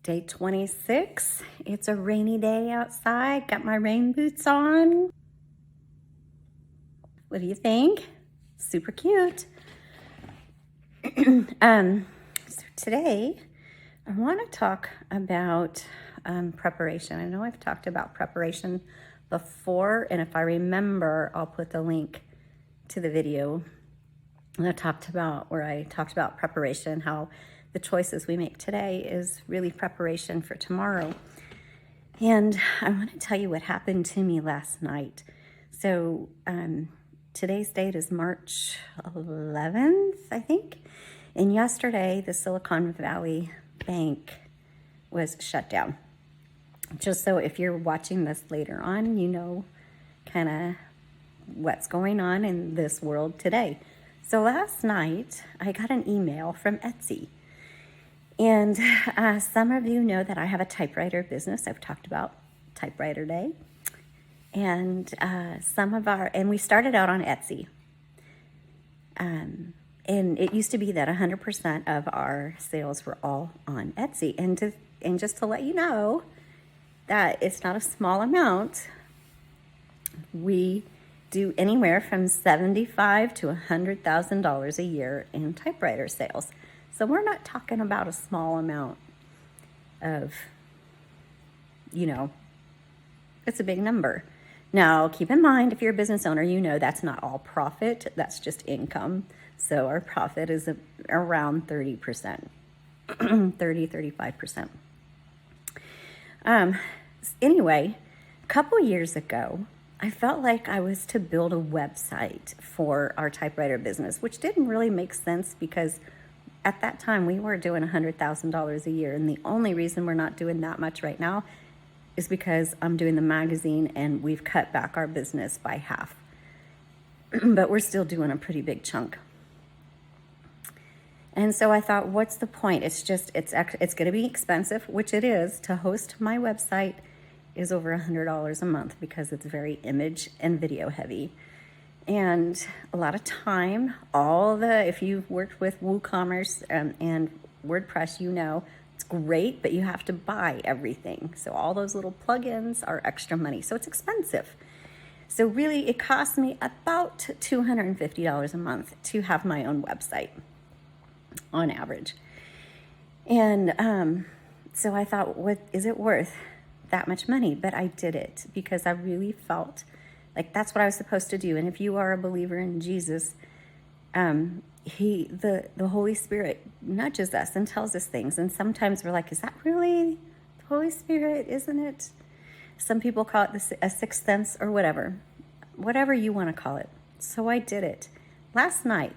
Day 26. It's a rainy day outside. Got my rain boots on. What do you think? Super cute. So today I want to talk about preparation. I know I've talked about preparation before, and if I remember, I'll put the link to the video where I talked about preparation, how the choices we make today is really preparation for tomorrow. And I want to tell you what happened to me last night. So today's date is March 11th, I think. And yesterday, the Silicon Valley Bank was shut down. Just so if you're watching this later on, you know kind of what's going on in this world today. So last night, I got an email from Etsy. And some of you know that I have a typewriter business. I've talked about Typewriter Day. And and we started out on Etsy. And it used to be that 100% of our sales were all on Etsy. And just to let you know that it's not a small amount, we do anywhere from $75,000 to $100,000 a year in typewriter sales. So we're not talking about a small amount of, it's a big number. Now, keep in mind, if you're a business owner, you know that's not all profit. That's just income. So our profit is around 30%, 35%. Anyway, a couple years ago, I felt like I was to build a website for our typewriter business, which didn't really make sense because at that time we were doing $100,000 a year. And the only reason we're not doing that much right now is because I'm doing the magazine and we've cut back our business by half. But we're still doing a pretty big chunk. And so I thought, what's the point? It's going to be expensive, which it is. To host my website is over $100 a month because it's very image and video heavy. And a lot of time, if you've worked with WooCommerce and WordPress, you know, it's great, but you have to buy everything. So all those little plugins are extra money. So it's expensive. So really it costs me about $250 a month to have my own website on average. And so I thought, what is it worth that much money? But I did it because I really felt like that's what I was supposed to do. And if you are a believer in Jesus, the Holy Spirit nudges us and tells us things. And sometimes we're like, is that really the Holy Spirit? Isn't it? Some people call it a sixth sense or whatever you want to call it. So I did it. Last night,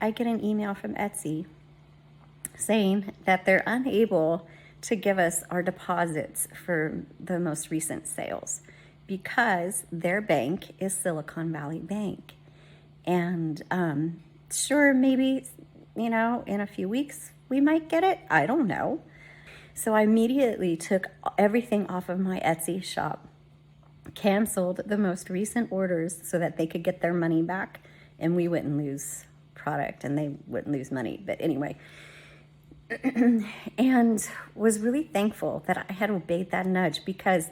I get an email from Etsy saying that they're unable to give us our deposits for the most recent sales because their bank is Silicon Valley Bank. And sure, maybe, in a few weeks we might get it. I don't know. So I immediately took everything off of my Etsy shop, canceled the most recent orders so that they could get their money back and we wouldn't lose product and they wouldn't lose money. But anyway, and was really thankful that I had obeyed that nudge because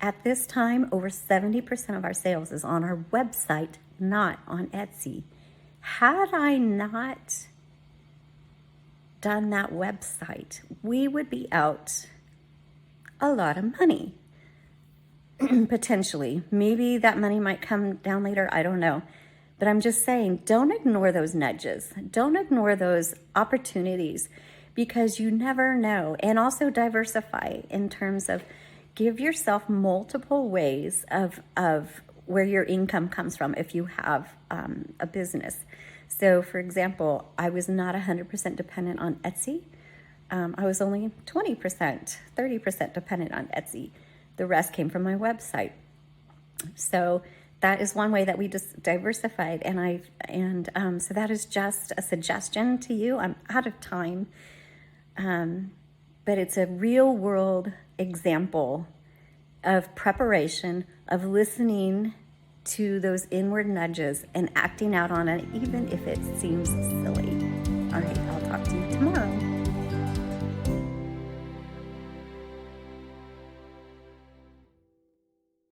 at this time, over 70% of our sales is on our website, not on Etsy. Had I not done that website, we would be out a lot of money, potentially. Maybe that money might come down later, I don't know. But I'm just saying, don't ignore those nudges. Don't ignore those opportunities because you never know. And also diversify in terms of give yourself multiple ways of where your income comes from if you have a business. So for example, I was not 100% dependent on Etsy. I was only 20%, 30% dependent on Etsy. The rest came from my website. So that is one way that we just diversified. So that is just a suggestion to you. I'm out of time. But it's a real world example of preparation, of listening to those inward nudges and acting out on it, even if it seems silly. All right, I'll talk to you tomorrow.